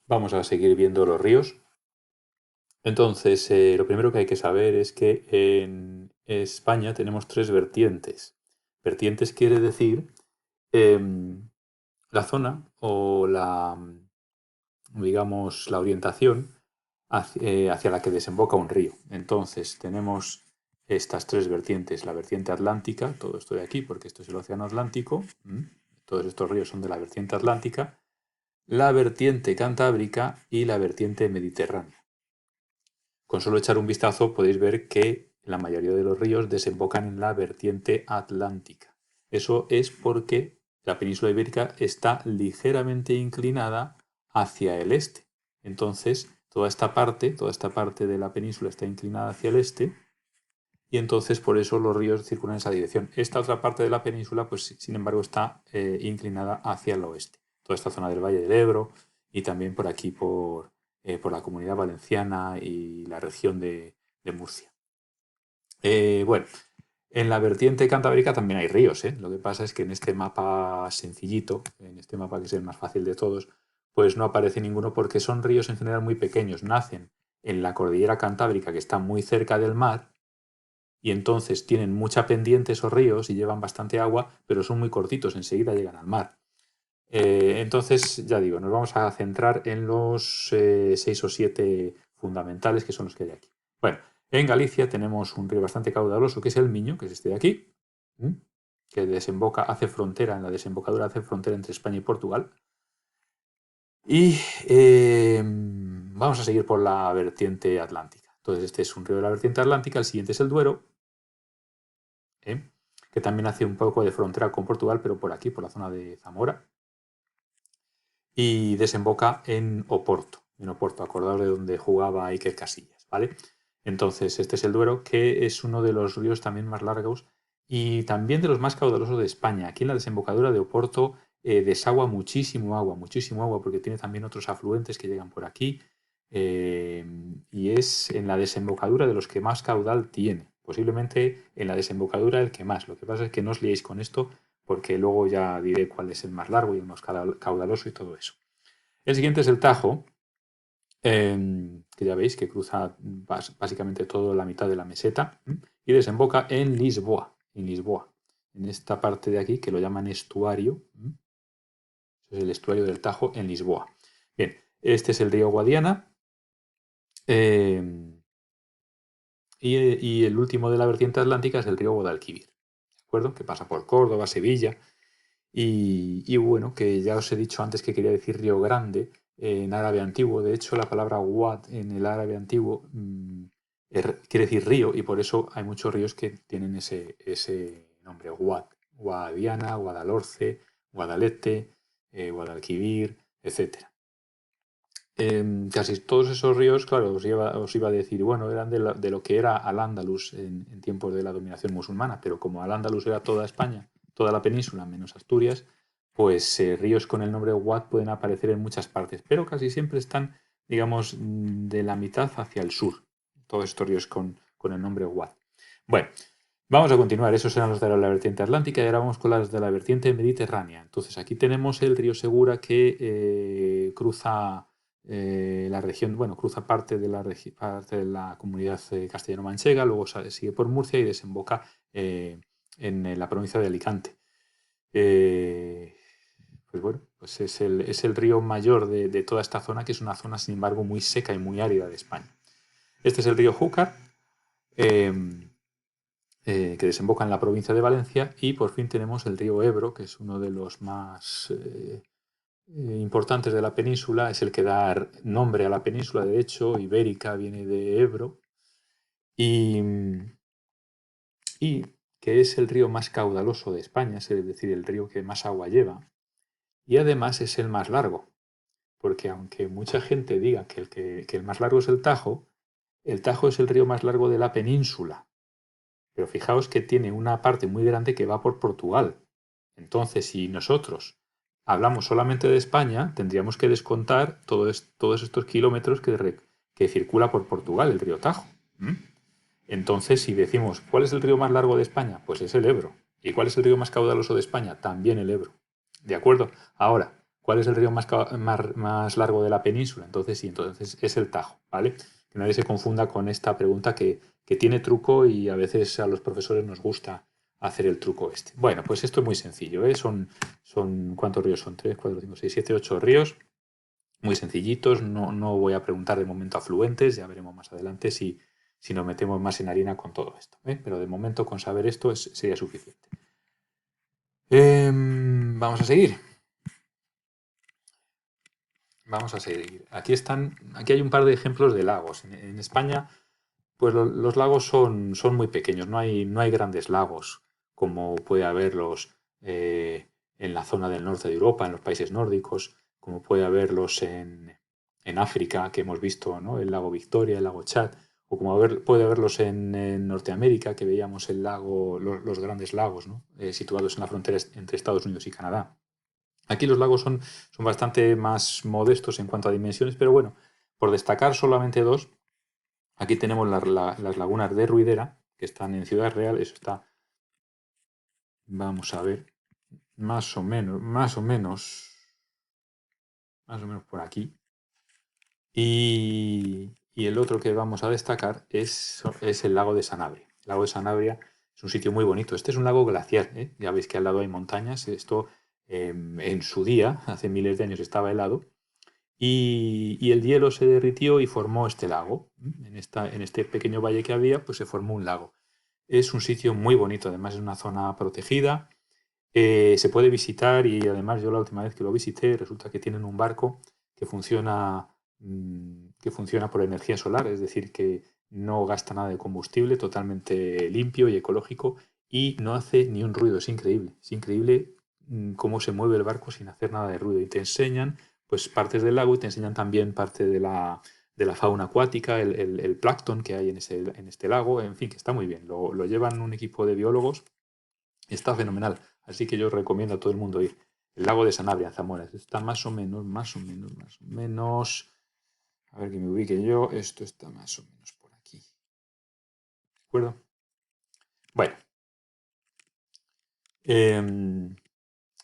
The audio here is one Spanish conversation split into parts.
Vamos a seguir viendo los ríos. Entonces, lo primero que hay que saber es que en España tenemos tres vertientes. Vertientes quiere decir em, la zona o digamos, la orientación hacia la que desemboca un río. Entonces, tenemos estas tres vertientes. La vertiente atlántica, todo esto de aquí, porque esto es el océano Atlántico. Todos estos ríos son de la vertiente atlántica. La vertiente cantábrica y la vertiente mediterránea. Con solo echar un vistazo podéis ver que la mayoría de los ríos desembocan en la vertiente atlántica. Eso es porque la península ibérica está ligeramente inclinada hacia el este. Entonces, toda esta parte de la península está inclinada hacia el este y entonces por eso los ríos circulan en esa dirección. Esta otra parte de la península, pues sin embargo, está inclinada hacia el oeste. Toda esta zona del Valle del Ebro y también por aquí, por la Comunidad Valenciana y la región de Murcia. Bueno, en la vertiente cantábrica también hay ríos, ¿eh? Lo que pasa es que en este mapa sencillito, en este mapa que es el más fácil de todos, pues no aparece ninguno porque son ríos en general muy pequeños. Nacen en la cordillera cantábrica, que está muy cerca del mar, y entonces tienen mucha pendiente esos ríos y llevan bastante agua, pero son muy cortitos, enseguida llegan al mar. Entonces, ya digo, nos vamos a centrar en los 6 o 7 fundamentales que son los que hay aquí. Bueno, en Galicia tenemos un río bastante caudaloso que es el Miño, que es este de aquí, que desemboca, hace frontera, en la desembocadura hace frontera entre España y Portugal. Y vamos a seguir por la vertiente atlántica. Entonces, este es un río de la vertiente atlántica, el siguiente es el Duero, que también hace un poco de frontera con Portugal, pero por aquí, por la zona de Zamora. Y desemboca en Oporto. En Oporto, acordaos de donde jugaba Iker Casillas, ¿vale? Entonces, este es el Duero, que es uno de los ríos también más largos y también de los más caudalosos de España. Aquí en la desembocadura de Oporto desagua muchísimo agua, porque tiene también otros afluentes que llegan por aquí. Y es en la desembocadura de los que más caudal tiene. Posiblemente en la desembocadura el que más. Lo que pasa es que no os liéis con esto, porque luego ya diré cuál es el más largo y el más caudaloso y todo eso. El siguiente es el Tajo, que ya veis que cruza básicamente toda la mitad de la meseta y desemboca en Lisboa, en esta parte de aquí que lo llaman estuario. Es el estuario del Tajo en Lisboa. Bien, este es el río Guadiana. Y el último de la vertiente atlántica es el río Guadalquivir, ¿de acuerdo? Que pasa por Córdoba, Sevilla. Y bueno, que ya os he dicho antes que quería decir Río Grande en árabe antiguo. De hecho, la palabra Wad en el árabe antiguo quiere decir río y por eso hay muchos ríos que tienen ese nombre, Wad. Guadiana, Guadalhorce, Guadalete, Guadalquivir, etc. Casi todos esos ríos, claro, os iba a decir, bueno, eran de lo que era Al-Ándalus en tiempos de la dominación musulmana, pero como Al-Ándalus era toda España, toda la península, menos Asturias, pues ríos con el nombre Guad pueden aparecer en muchas partes, pero casi siempre están, digamos, de la mitad hacia el sur, todos estos ríos con el nombre Guad. Bueno, vamos a continuar, esos eran los de la vertiente atlántica y ahora vamos con las de la vertiente mediterránea. Entonces aquí tenemos el río Segura que cruza la región, bueno, cruza parte de la comunidad castellano-manchega, luego sigue por Murcia y desemboca en la provincia de Alicante. Pues bueno, pues es el río mayor de toda esta zona, que es una zona, sin embargo, muy seca y muy árida de España. Este es el río Júcar, que desemboca en la provincia de Valencia, y por fin tenemos el río Ebro, que es uno de los más importantes de la península, es el que da nombre a la península, de hecho, ibérica viene de Ebro, y que es el río más caudaloso de España, es decir, el río que más agua lleva, y además es el más largo, porque aunque mucha gente diga que el más largo es el Tajo es el río más largo de la península, pero fijaos que tiene una parte muy grande que va por Portugal. Entonces, si nosotros hablamos solamente de España, tendríamos que descontar todos estos kilómetros que circula por Portugal, el río Tajo. Entonces, si decimos, ¿cuál es el río más largo de España? Pues es el Ebro. ¿Y cuál es el río más caudaloso de España? También el Ebro. ¿De acuerdo? Ahora, ¿Cuál es el río más largo de la península? Entonces sí, entonces es el Tajo, ¿vale? Que nadie se confunda con esta pregunta que tiene truco y a veces a los profesores nos gusta hacer el truco este. Bueno, pues esto es muy sencillo, ¿eh? ¿Cuántos ríos son? 3, 4, 5, 6, 7, 8 ríos, muy sencillitos. No voy a preguntar de momento afluentes, ya veremos más adelante si nos metemos más en harina con todo esto, ¿eh? Pero de momento con saber esto sería suficiente. Vamos a seguir. Vamos a seguir. Aquí hay un par de ejemplos de lagos. En España, pues los lagos son muy pequeños, no hay grandes lagos como puede haberlos en la zona del norte de Europa, en los países nórdicos, como puede haberlos en África, que hemos visto, ¿no? El lago Victoria, el lago Chad, o como puede haberlos en Norteamérica, que veíamos los grandes lagos, ¿no? Situados en la frontera entre Estados Unidos y Canadá. Aquí los lagos son bastante más modestos en cuanto a dimensiones, pero bueno, por destacar solamente dos, aquí tenemos las lagunas de Ruidera, que están en Ciudad Real. Eso está, vamos a ver, más o menos por aquí. Y el otro que vamos a destacar es el lago de Sanabria. El lago de Sanabria es un sitio muy bonito. Este es un lago glaciar, ¿eh? Ya veis que al lado hay montañas. Esto en su día, hace miles de años, estaba helado. Y el hielo se derritió y formó este lago. En este pequeño valle que había, pues se formó un lago. Es un sitio muy bonito, además es una zona protegida. Se puede visitar y además yo la última vez que lo visité resulta que tienen un barco que funciona por energía solar, es decir, que no gasta nada de combustible, totalmente limpio y ecológico y no hace ni un ruido. Es increíble cómo se mueve el barco sin hacer nada de ruido. Y te enseñan pues partes del lago y te enseñan también parte de la fauna acuática, el plancton que hay en este lago, en fin, que está muy bien. Lo llevan un equipo de biólogos, está fenomenal. Así que yo recomiendo a todo el mundo ir. El lago de Sanabria, en Zamora. Está más o menos. A ver que me ubique yo. Esto está más o menos por aquí. ¿De acuerdo? Bueno.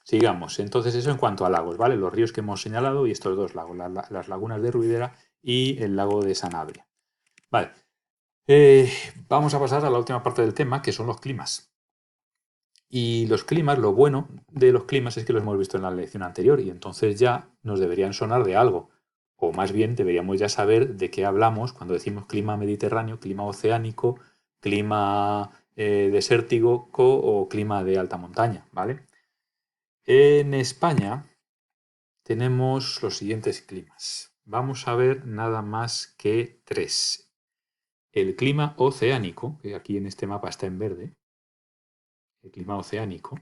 Sigamos. Entonces, eso en cuanto a lagos, ¿vale? Los ríos que hemos señalado y estos dos lagos, las lagunas de Ruidera y el lago de Sanabria. Vale. Vamos a pasar a la última parte del tema, que son los climas. Y los climas, lo bueno de los climas es que los hemos visto en la lección anterior y entonces ya nos deberían sonar de algo. O más bien deberíamos ya saber de qué hablamos cuando decimos clima mediterráneo, clima oceánico, clima desértico o clima de alta montaña, ¿vale? En España tenemos los siguientes climas. Vamos a ver nada más que tres. El clima oceánico, que aquí en este mapa está en verde, el clima oceánico,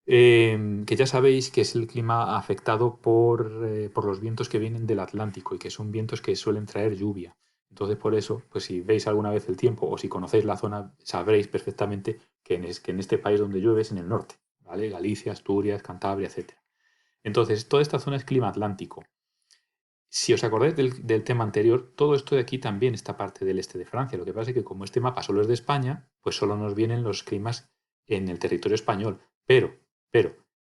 que ya sabéis que es el clima afectado por los vientos que vienen del Atlántico y que son vientos que suelen traer lluvia. Entonces, por eso, pues si veis alguna vez el tiempo o si conocéis la zona, sabréis perfectamente que en este país donde llueve es en el norte, ¿vale? Galicia, Asturias, Cantabria, etcétera. Entonces, toda esta zona es clima atlántico. Si os acordáis del tema anterior, todo esto de aquí también está parte del este de Francia. Lo que pasa es que como este mapa solo es de España, pues solo nos vienen los climas en el territorio español. Pero,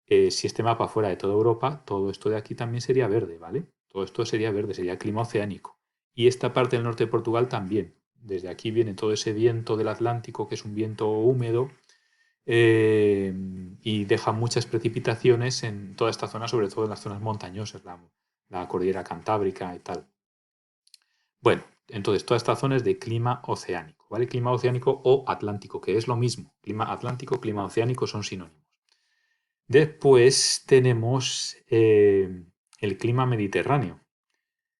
si este mapa fuera de toda Europa, todo esto de aquí también sería verde, ¿vale? Todo esto sería verde, sería clima oceánico. Y esta parte del norte de Portugal también. Desde aquí viene todo ese viento del Atlántico, que es un viento húmedo, eh, y deja muchas precipitaciones en toda esta zona, sobre todo en las zonas montañosas, la cordillera cantábrica y tal. Bueno, entonces toda esta zona es de clima oceánico, ¿vale? Clima oceánico o atlántico, que es lo mismo. Clima atlántico, clima oceánico son sinónimos. Después tenemos el clima mediterráneo,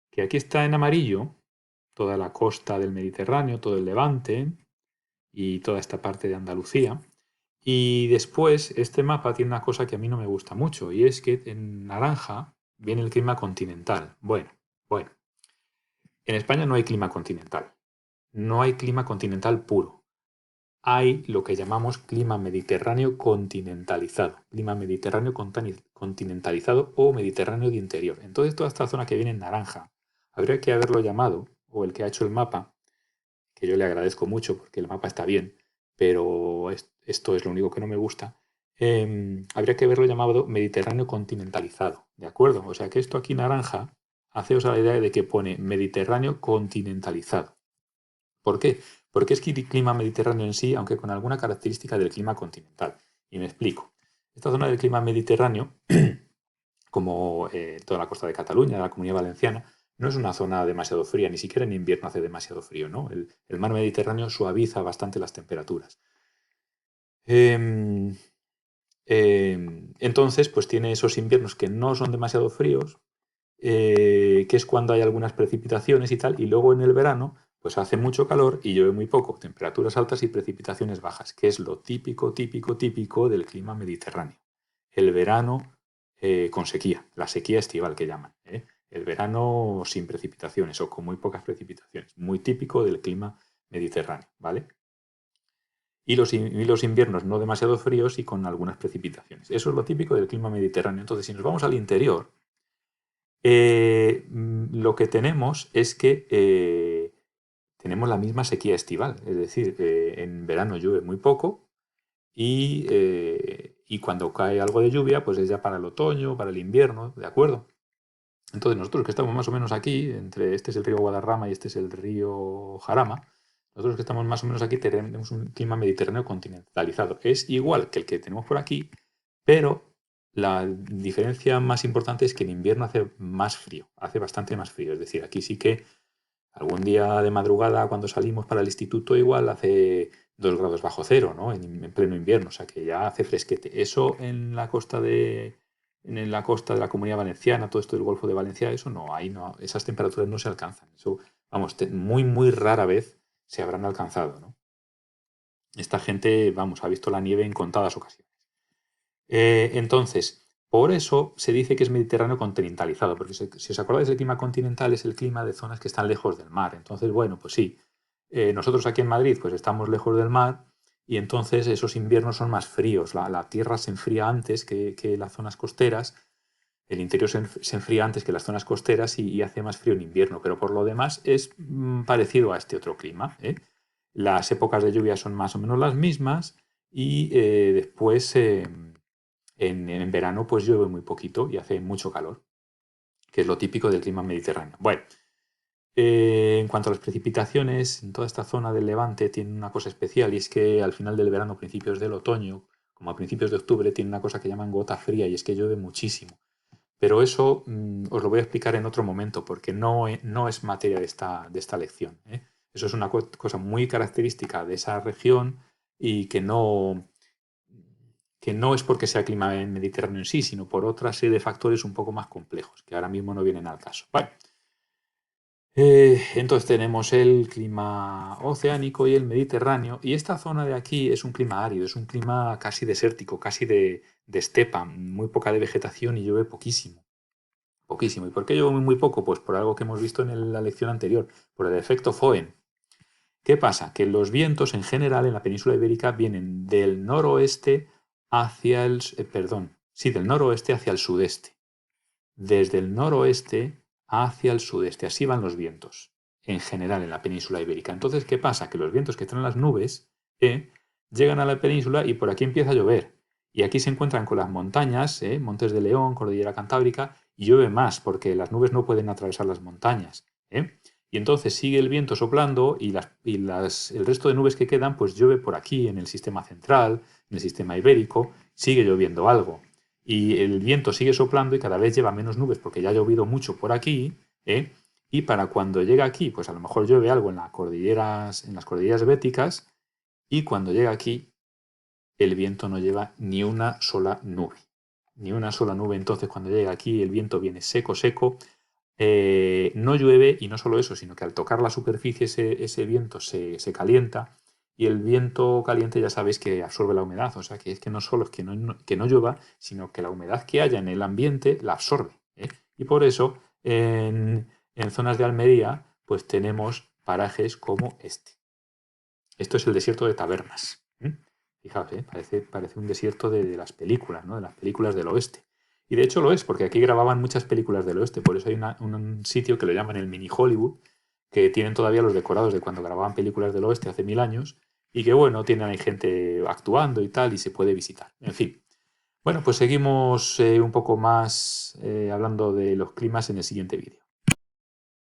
que aquí está en amarillo, toda la costa del Mediterráneo, todo el Levante y toda esta parte de Andalucía. Y después, este mapa tiene una cosa que a mí no me gusta mucho, y es que en naranja viene el clima continental. Bueno, en España no hay clima continental, no hay clima continental puro. Hay lo que llamamos clima mediterráneo continentalizado, clima mediterráneo continentalizado o mediterráneo de interior. Entonces, toda esta zona que viene en naranja, habría que haberlo llamado, o el que ha hecho el mapa, que yo le agradezco mucho porque el mapa está bien, pero esto es lo único que no me gusta, habría que verlo llamado Mediterráneo continentalizado, ¿de acuerdo? O sea que esto aquí naranja, haceos a la idea de que pone Mediterráneo continentalizado. ¿Por qué? Porque es que el clima mediterráneo en sí, aunque con alguna característica del clima continental. Y me explico. Esta zona del clima mediterráneo, como toda la costa de Cataluña, la Comunidad Valenciana, no es una zona demasiado fría, ni siquiera en invierno hace demasiado frío, ¿no? El mar Mediterráneo suaviza bastante las temperaturas. Em, entonces, pues tiene esos inviernos que no son demasiado fríos, que es cuando hay algunas precipitaciones y tal, y luego en el verano, pues hace mucho calor y llueve muy poco, temperaturas altas y precipitaciones bajas, que es lo típico, típico, típico del clima mediterráneo. El verano con sequía, la sequía estival que llaman, ¿eh? El verano sin precipitaciones o con muy pocas precipitaciones, muy típico del clima mediterráneo, ¿vale? Y los inviernos no demasiado fríos y con algunas precipitaciones. Eso es lo típico del clima mediterráneo. Entonces, si nos vamos al interior, lo que tenemos es que tenemos la misma sequía estival, es decir, en verano llueve muy poco y cuando cae algo de lluvia, pues es ya para el otoño, para el invierno, ¿de acuerdo? Entonces nosotros que estamos más o menos aquí, entre este es el río Guadarrama y este es el río Jarama, nosotros que estamos más o menos aquí tenemos un clima mediterráneo continentalizado. Es igual que el que tenemos por aquí, pero la diferencia más importante es que en invierno hace más frío, hace bastante más frío. Es decir, aquí sí que algún día de madrugada cuando salimos para el instituto igual hace 2 grados bajo cero, ¿no? En pleno invierno, o sea que ya hace fresquete. Eso en la costa de la Comunidad Valenciana, todo esto del Golfo de Valencia, eso no, ahí no, esas temperaturas no se alcanzan. Eso, vamos, muy, muy rara vez se habrán alcanzado, ¿no? Esta gente, vamos, ha visto la nieve en contadas ocasiones. Entonces, por eso se dice que es mediterráneo continentalizado, porque si os acordáis, el clima continental es el clima de zonas que están lejos del mar. Entonces, bueno, pues sí, nosotros aquí en Madrid pues estamos lejos del mar y entonces esos inviernos son más fríos. La tierra se enfría antes que las zonas costeras, el interior se enfría antes que las zonas costeras y hace más frío en invierno, pero por lo demás es parecido a este otro clima, ¿eh? Las épocas de lluvia son más o menos las mismas y después en verano pues llueve muy poquito y hace mucho calor, que es lo típico del clima mediterráneo. Bueno, en cuanto a las precipitaciones, en toda esta zona del Levante tiene una cosa especial y es que al final del verano, principios del otoño, como a principios de octubre, tiene una cosa que llaman gota fría y es que llueve muchísimo. Pero eso os lo voy a explicar en otro momento porque no es materia de esta lección, ¿eh? Eso es una cosa muy característica de esa región y que no es porque sea clima mediterráneo en sí, sino por otra serie de factores un poco más complejos, que ahora mismo no vienen al caso. Vale. Entonces tenemos el clima oceánico y el mediterráneo, y esta zona de aquí es un clima árido, es un clima casi desértico, casi de estepa, muy poca de vegetación y llueve poquísimo. Poquísimo. ¿Y por qué llueve muy poco? Pues por algo que hemos visto en la lección anterior, por el efecto Foehn. ¿Qué pasa? Que los vientos en general en la península ibérica vienen del noroeste hacia del noroeste hacia el sudeste. Desde el noroeste hacia el sudeste. Así van los vientos, en general en la península ibérica. Entonces, ¿qué pasa? Que los vientos que traen las nubes llegan a la península y por aquí empieza a llover. Y aquí se encuentran con las montañas, Montes de León, Cordillera Cantábrica, y llueve más porque las nubes no pueden atravesar las montañas. Y entonces sigue el viento soplando el resto de nubes que quedan, pues llueve por aquí, en el sistema central, en el sistema ibérico, sigue lloviendo algo. Y el viento sigue soplando y cada vez lleva menos nubes porque ya ha llovido mucho por aquí, ¿eh? Y para cuando llega aquí, pues a lo mejor llueve algo en las cordilleras béticas, y cuando llega aquí, el viento no lleva ni una sola nube. Ni una sola nube. Entonces, cuando llega aquí, el viento viene seco, seco. No llueve y no solo eso, sino que al tocar la superficie ese viento se calienta y el viento caliente ya sabéis que absorbe la humedad, o sea que es que no solo es que no llueva, sino que la humedad que haya en el ambiente la absorbe, ¿eh? Y por eso en zonas de Almería pues tenemos parajes como este. Esto es el desierto de Tabernas. Fijaos, parece un desierto de las películas, ¿no? De las películas del oeste. Y de hecho lo es, porque aquí grababan muchas películas del oeste. Por eso hay un sitio que lo llaman el Mini Hollywood, que tienen todavía los decorados de cuando grababan películas del oeste hace 1000 años, y que bueno, tienen ahí gente actuando y tal, y se puede visitar. En fin, Bueno, pues seguimos un poco más hablando de los climas en el siguiente vídeo.